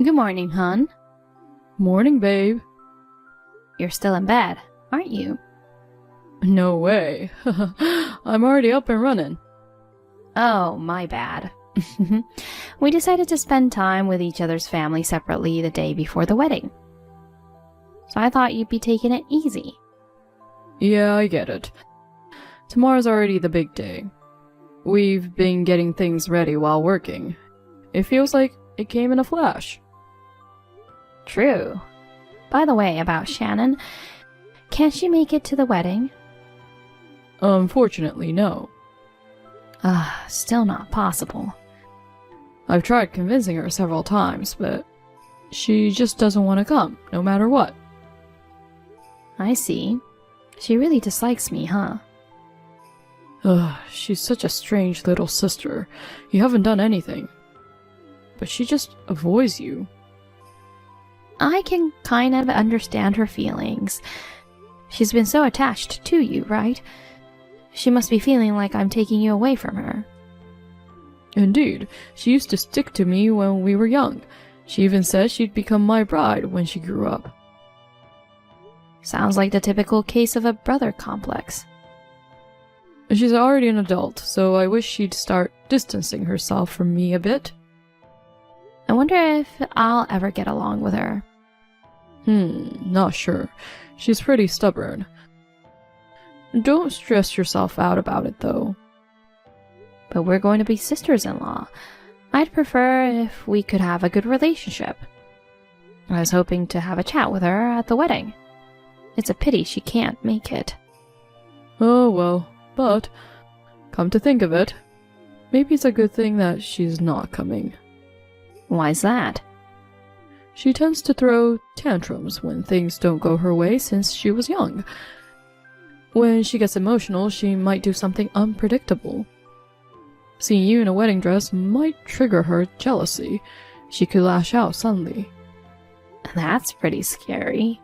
Good morning, hon. Morning, babe. You're still in bed, aren't you? No way. I'm already up and running. Oh, my bad. We decided to spend time with each other's family separately the day before the wedding. So I thought you'd be taking it easy. Yeah, I get it. Tomorrow's already the big day. We've been getting things ready while working. It feels like it came in a flash. True. By the way, about Shannon, can she make it to the wedding? Unfortunately, no. Still not possible. I've tried convincing her several times, but she just doesn't want to come, no matter what. I see. She really dislikes me, huh? She's such a strange little sister. You haven't done anything. But she just avoids you. I can kind of understand her feelings. She's been so attached to you, right? She must be feeling like I'm taking you away from her. Indeed, she used to stick to me when we were young. She even said she'd become my bride when she grew up. Sounds like the typical case of a brother complex. She's already an adult, so I wish she'd start distancing herself from me a bit. I wonder if I'll ever get along with her. Not sure. She's pretty stubborn. Don't stress yourself out about it, though. But we're going to be sisters-in-law. I'd prefer if we could have a good relationship. I was hoping to have a chat with her at the wedding. It's a pity she can't make it. Oh well, but, come to think of it, maybe it's a good thing that she's not coming. Why's that? She tends to throw tantrums when things don't go her way since she was young. When she gets emotional, she might do something unpredictable. Seeing you in a wedding dress might trigger her jealousy. She could lash out suddenly. That's pretty scary.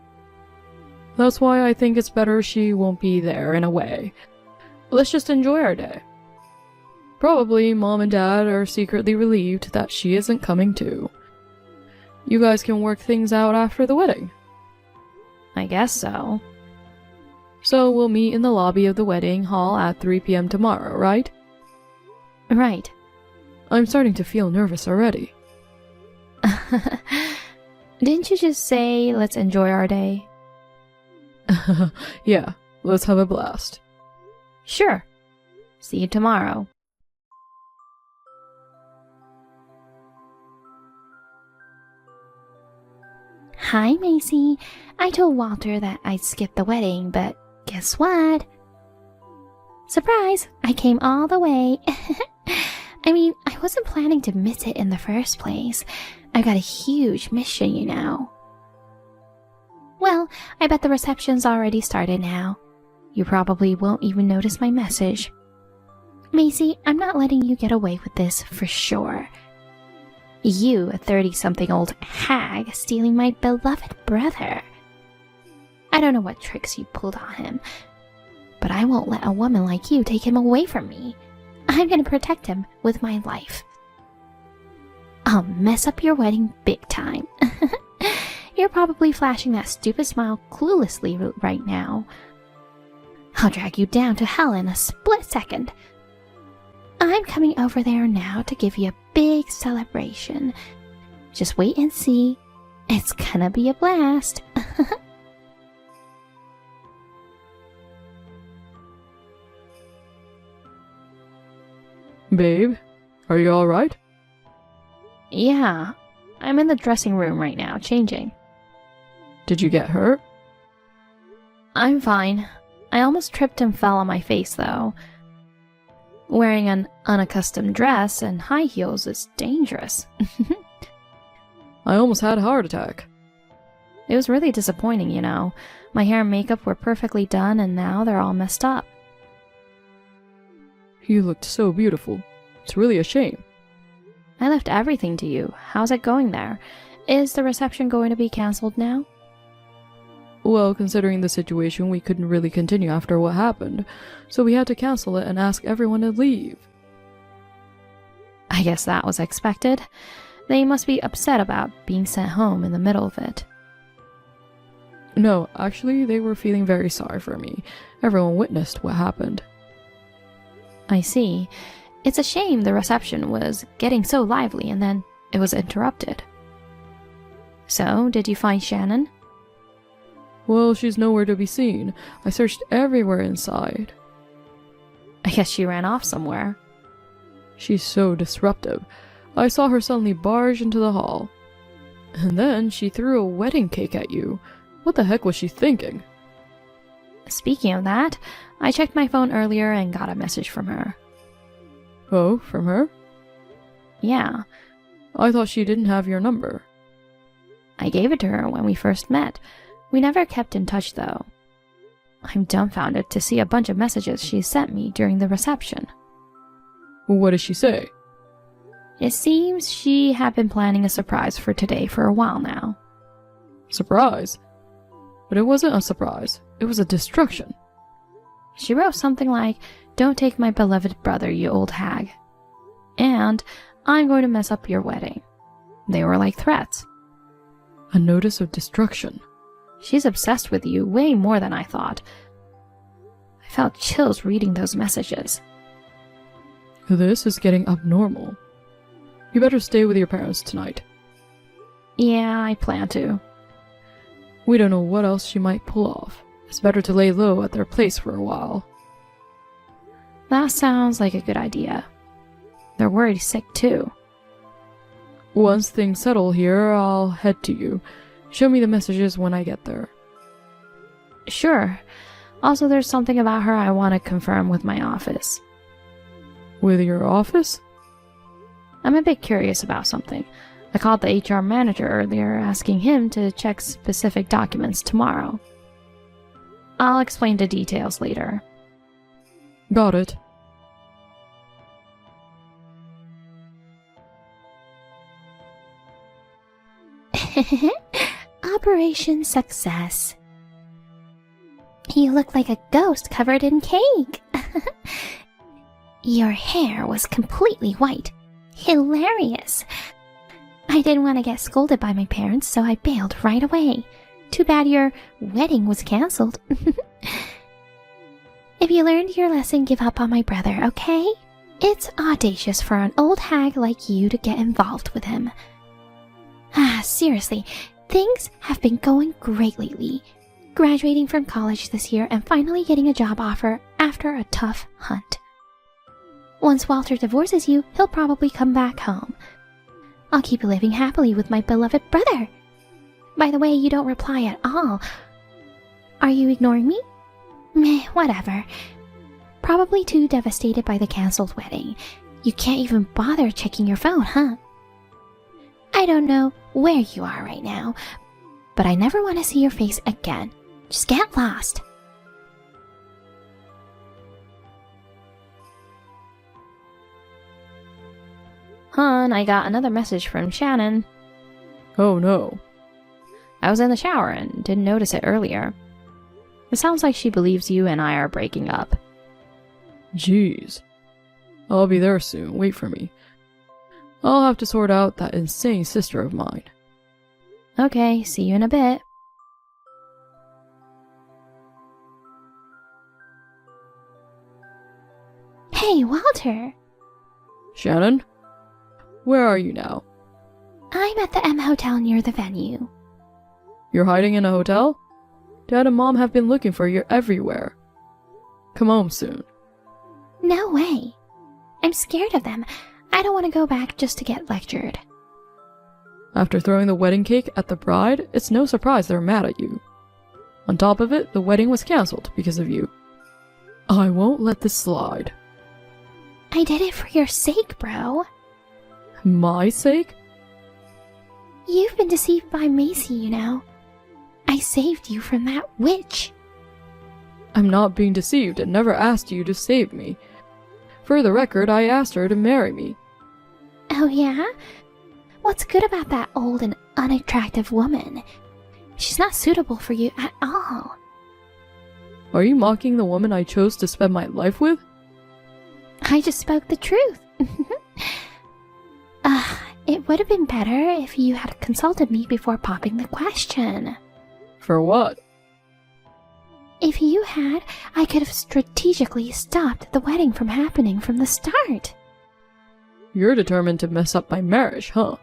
That's why I think it's better she won't be there in a way. Let's just enjoy our day. Probably Mom and Dad are secretly relieved that she isn't coming too. You guys can work things out after the wedding. I guess so. So we'll meet in the lobby of the wedding hall at 3 p.m. tomorrow, right? Right. I'm starting to feel nervous already. Didn't you just say, let's enjoy our day? Yeah, let's have a blast. Sure. See you tomorrow. Hi, Macy. I told Walter that I'd skip the wedding, but guess what? Surprise! I came all the way. I mean, I wasn't planning to miss it in the first place. I've got a huge mission, you know. Well, I bet the reception's already started now. You probably won't even notice my message. Macy, I'm not letting you get away with this for sure. You, a 30-something-old hag, stealing my beloved brother. I don't know what tricks you pulled on him, but I won't let a woman like you take him away from me. I'm gonna protect him with my life. I'll mess up your wedding big time. You're probably flashing that stupid smile cluelessly right now. I'll drag you down to hell in a split second. I'm coming over there now to give you a big celebration. Just wait and see. It's gonna be a blast. Babe, are you alright? Yeah, I'm in the dressing room right now, changing. Did you get hurt? I'm fine. I almost tripped and fell on my face, though. Wearing an unaccustomed dress and high heels is dangerous. I almost had a heart attack. It was really disappointing, you know. My hair and makeup were perfectly done, and now they're all messed up. You looked so beautiful. It's really a shame. I left everything to you. How's it going there? Is the reception going to be cancelled now? Well, considering the situation, we couldn't really continue after what happened, so we had to cancel it and ask everyone to leave. I guess that was expected. They must be upset about being sent home in the middle of it. No, actually, they were feeling very sorry for me. Everyone witnessed what happened. I see. It's a shame the reception was getting so lively and then it was interrupted. So, did you find Shannon? Well, she's nowhere to be seen. I searched everywhere inside. I guess she ran off somewhere. She's so disruptive. I saw her suddenly barge into the hall. And then she threw a wedding cake at you. What the heck was she thinking? Speaking of that, I checked my phone earlier and got a message from her. Oh, from her? Yeah. I thought she didn't have your number. I gave it to her when we first met. We never kept in touch, though. I'm dumbfounded to see a bunch of messages she sent me during the reception. What did she say? It seems she had been planning a surprise for today for a while now. Surprise? But it wasn't a surprise. It was a distraction. She wrote something like, "Don't take my beloved brother, you old hag." And, "I'm going to mess up your wedding." They were like threats. A notice of destruction. She's obsessed with you way more than I thought. I felt chills reading those messages. This is getting abnormal. You better stay with your parents tonight. Yeah, I plan to. We don't know what else she might pull off. It's better to lay low at their place for a while. That sounds like a good idea. They're worried sick too. Once things settle here, I'll head to you. Show me the messages when I get there. Sure. Also, there's something about her I want to confirm with my office. With your office? I'm a bit curious about something. I called the HR manager earlier asking him to check specific documents tomorrow. I'll explain the details later. Got it. Operation Success. You look like a ghost covered in cake. Your hair was completely white. Hilarious. I didn't want to get scolded by my parents, so I bailed right away. Too bad your wedding was cancelled. If you learned your lesson, give up on my brother, okay? It's audacious for an old hag like you to get involved with him. Seriously, things have been going great lately. Graduating from college this year and finally getting a job offer after a tough hunt. Once Walter divorces you, he'll probably come back home. I'll keep living happily with my beloved brother. By the way, you don't reply at all. Are you ignoring me? Meh, whatever. Probably too devastated by the cancelled wedding. You can't even bother checking your phone, huh? I don't know where you are right now, but I never want to see your face again. Just get lost. Hon, I got another message from Shannon. Oh no. I was in the shower and didn't notice it earlier. It sounds like she believes you and I are breaking up. Jeez. I'll be there soon. Wait for me. I'll have to sort out that insane sister of mine. Okay, see you in a bit. Hey, Walter! Shannon? Where are you now? I'm at the M Hotel near the venue. You're hiding in a hotel? Dad and Mom have been looking for you everywhere. Come home soon. No way. I'm scared of them. I don't want to go back just to get lectured. After throwing the wedding cake at the bride, it's no surprise they're mad at you. On top of it, the wedding was cancelled because of you. I won't let this slide. I did it for your sake, bro. My sake? You've been deceived by Macy, you know. I saved you from that witch. I'm not being deceived and never asked you to save me. For the record, I asked her to marry me. Oh yeah? What's good about that old and unattractive woman? She's not suitable for you at all. Are you mocking the woman I chose to spend my life with? I just spoke the truth. It it would have been better if you had consulted me before popping the question. For what? If you had, I could have strategically stopped the wedding from happening from the start. You're determined to mess up my marriage, huh?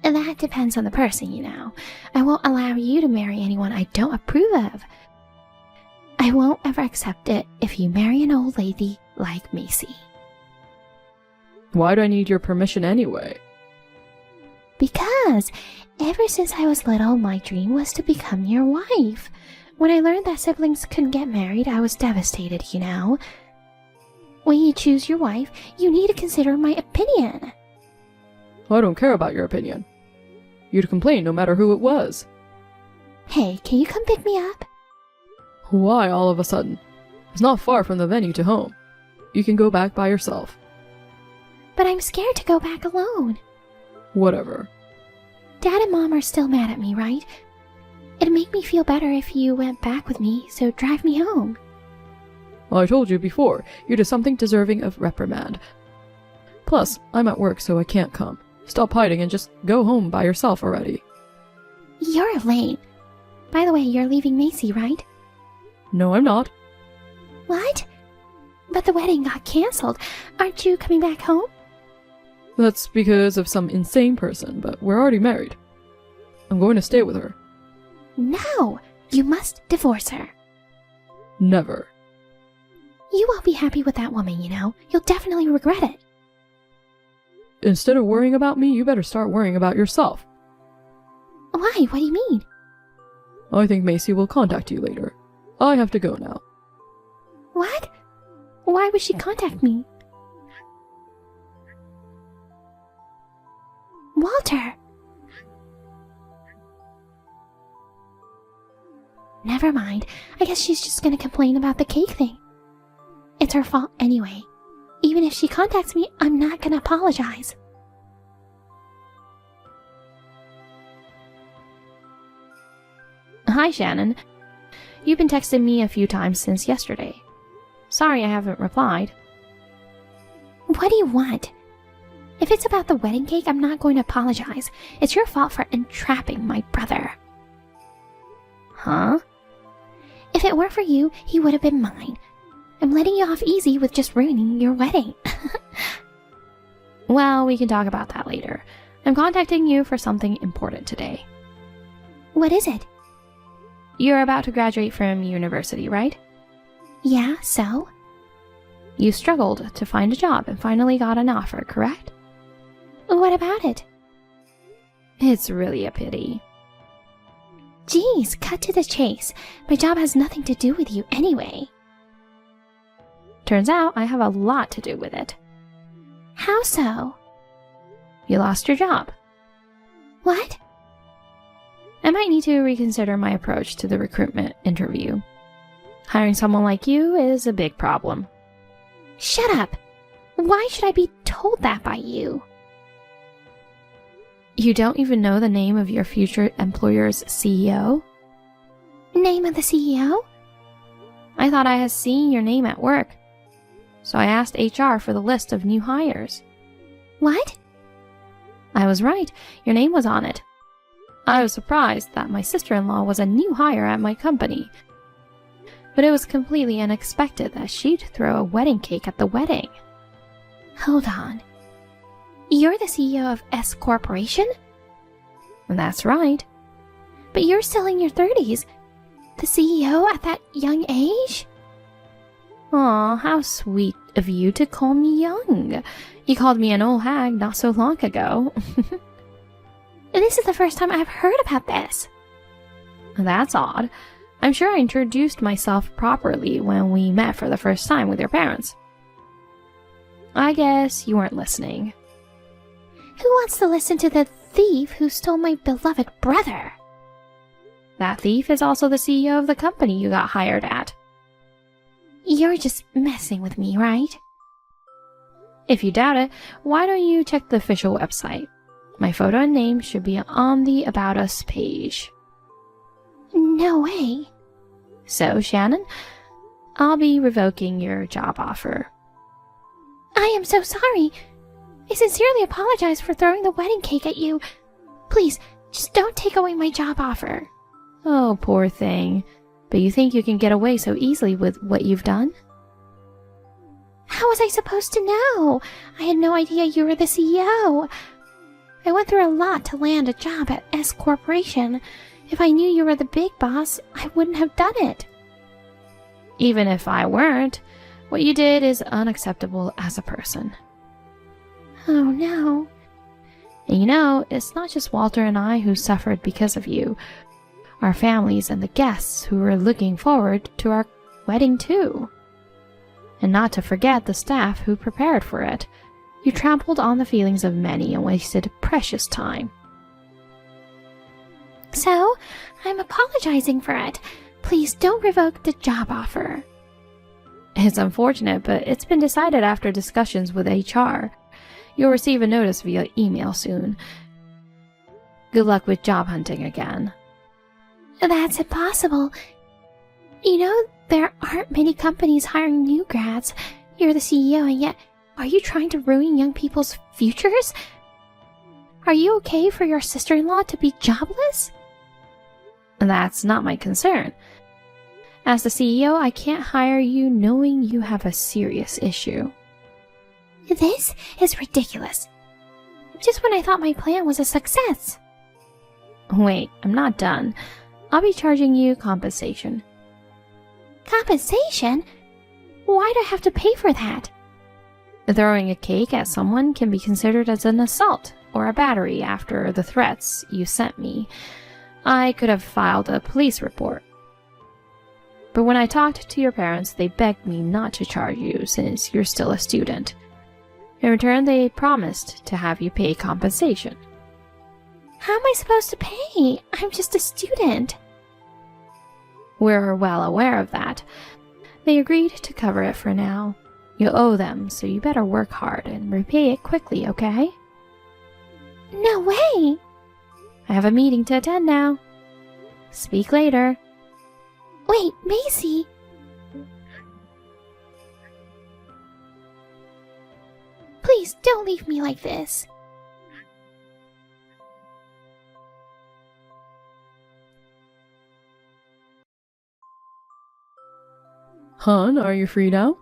That depends on the person, you know. I won't allow you to marry anyone I don't approve of. I won't ever accept it if you marry an old lady like Macy. Why do I need your permission anyway? Because ever since I was little, my dream was to become your wife. When I learned that siblings couldn't get married, I was devastated, you know. When you choose your wife, you need to consider my opinion. I don't care about your opinion. You'd complain no matter who it was. Hey, can you come pick me up? Why all of a sudden? It's not far from the venue to home. You can go back by yourself. But I'm scared to go back alone. Whatever. Dad and Mom are still mad at me, right? It'd make me feel better if you went back with me, so drive me home. I told you before, you did something deserving of reprimand. Plus, I'm at work, so I can't come. Stop hiding and just go home by yourself already. You're lame. By the way, you're leaving Macy, right? No, I'm not. What? But the wedding got cancelled. Aren't you coming back home? That's because of some insane person, but we're already married. I'm going to stay with her. No! You must divorce her. Never. You won't be happy with that woman, you know. You'll definitely regret it. Instead of worrying about me, you better start worrying about yourself. Why? What do you mean? I think Macy will contact you later. I have to go now. What? Why would she contact me? Walter! Never mind. I guess she's just gonna complain about the cake thing. It's her fault anyway. Even if she contacts me, I'm not gonna apologize. Hi, Shannon. You've been texting me a few times since yesterday. Sorry I haven't replied. What do you want? If it's about the wedding cake, I'm not going to apologize. It's your fault for entrapping my brother. Huh? If it weren't for you, he would have been mine. I'm letting you off easy with just ruining your wedding. Well, we can talk about that later. I'm contacting you for something important today. What is it? You're about to graduate from university, right? Yeah, so? You struggled to find a job and finally got an offer, correct? What about it? It's really a pity. Geez, cut to the chase. My job has nothing to do with you anyway. Turns out I have a lot to do with it. How so? You lost your job. What? I might need to reconsider my approach to the recruitment interview. Hiring someone like you is a big problem. Shut up! Why should I be told that by you? You don't even know the name of your future employer's CEO? Name of the CEO? I thought I had seen your name at work. So I asked HR for the list of new hires. What? I was right. Your name was on it. I was surprised that my sister-in-law was a new hire at my company. But it was completely unexpected that she'd throw a wedding cake at the wedding. Hold on. You're the CEO of S Corporation? That's right. But you're still in your 30s. The CEO at that young age? Aw, how sweet of you to call me young. You called me an old hag not so long ago. This is the first time I've heard about this. That's odd. I'm sure I introduced myself properly when we met for the first time with your parents. I guess you weren't listening. Who wants to listen to the thief who stole my beloved brother? That thief is also the CEO of the company you got hired at. You're just messing with me, right? If you doubt it, why don't you check the official website? My photo and name should be on the About Us page. No way. So, Shannon, I'll be revoking your job offer. I am so sorry. I sincerely apologize for throwing the wedding cake at you. Please, just don't take away my job offer. Oh, poor thing. But you think you can get away so easily with what you've done? How was I supposed to know? I had no idea you were the CEO. I went through a lot to land a job at S Corporation. If I knew you were the big boss, I wouldn't have done it. Even if I weren't, what you did is unacceptable as a person. Oh no. And you know, it's not just Walter and I who suffered because of you. Our families and the guests who were looking forward to our wedding too. And not to forget the staff who prepared for it. You trampled on the feelings of many and wasted precious time. So, I'm apologizing for it. Please don't revoke the job offer. It's unfortunate, but it's been decided after discussions with HR. You'll receive a notice via email soon. Good luck with job hunting again. That's impossible. You know, there aren't many companies hiring new grads. You're the CEO, and yet, are you trying to ruin young people's futures? Are you okay for your sister-in-law to be jobless? That's not my concern. As the CEO, I can't hire you knowing you have a serious issue. This is ridiculous. Just when I thought my plan was a success. Wait, I'm not done. I'll be charging you compensation. Compensation? Why do I have to pay for that? Throwing a cake at someone can be considered as an assault or a battery after the threats you sent me. I could have filed a police report. But when I talked to your parents, they begged me not to charge you since you're still a student. In return, they promised to have you pay compensation. How am I supposed to pay? I'm just a student. We're well aware of that. They agreed to cover it for now. You owe them, so you better work hard and repay it quickly, okay? No way! I have a meeting to attend now. Speak later. Wait, Macy! Please don't leave me like this. Hun, are you free now?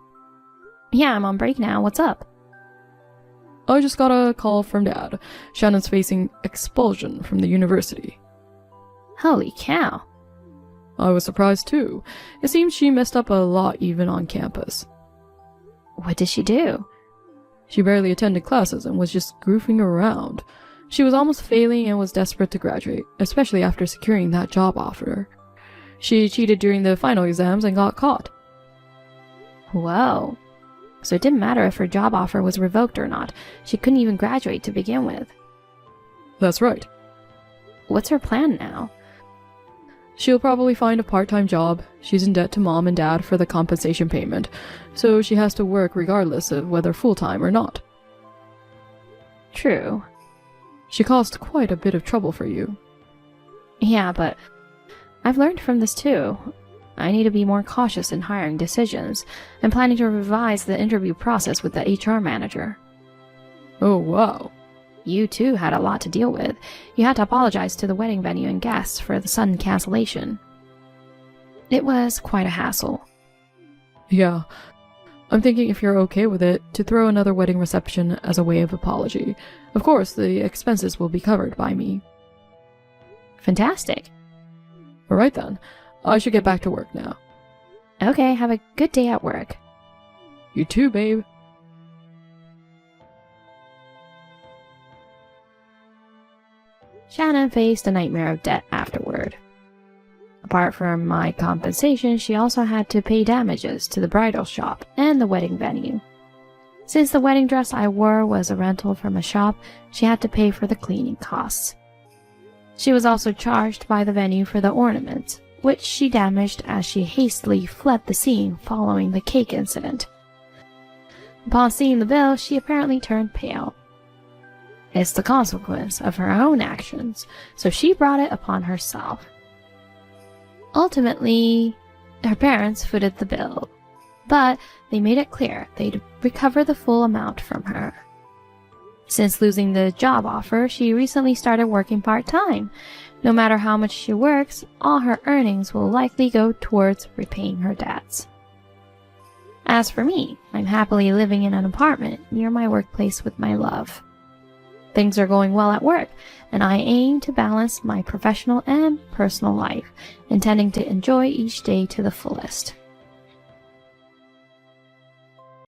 Yeah, I'm on break now. What's up? I just got a call from Dad. Shannon's facing expulsion from the university. Holy cow. I was surprised too. It seems she messed up a lot even on campus. What did she do? She barely attended classes and was just goofing around. She was almost failing and was desperate to graduate, especially after securing that job offer. She cheated during the final exams and got caught. Whoa. So it didn't matter if her job offer was revoked or not. She couldn't even graduate to begin with. That's right. What's her plan now? She'll probably find a part-time job. She's in debt to Mom and Dad for the compensation payment, so she has to work regardless of whether full-time or not. True. She caused quite a bit of trouble for you. Yeah, but I've learned from this too. I need to be more cautious in hiring decisions. I'm planning to revise the interview process with the HR manager. Oh, wow. You too had a lot to deal with. You had to apologize to the wedding venue and guests for the sudden cancellation. It was quite a hassle. Yeah. I'm thinking if you're okay with it, to throw another wedding reception as a way of apology. Of course, the expenses will be covered by me. Fantastic. Alright then. I should get back to work now. Okay, have a good day at work. You too, babe. Shannon faced a nightmare of debt afterward. Apart from my compensation, she also had to pay damages to the bridal shop and the wedding venue. Since the wedding dress I wore was a rental from a shop, she had to pay for the cleaning costs. She was also charged by the venue for the ornaments, which she damaged as she hastily fled the scene following the cake incident. Upon seeing the bill, she apparently turned pale. It's the consequence of her own actions, so she brought it upon herself. Ultimately, her parents footed the bill, but they made it clear they'd recover the full amount from her. Since losing the job offer, she recently started working part-time. No matter how much she works, all her earnings will likely go towards repaying her debts. As for me, I'm happily living in an apartment near my workplace with my love. Things are going well at work, and I aim to balance my professional and personal life, intending to enjoy each day to the fullest.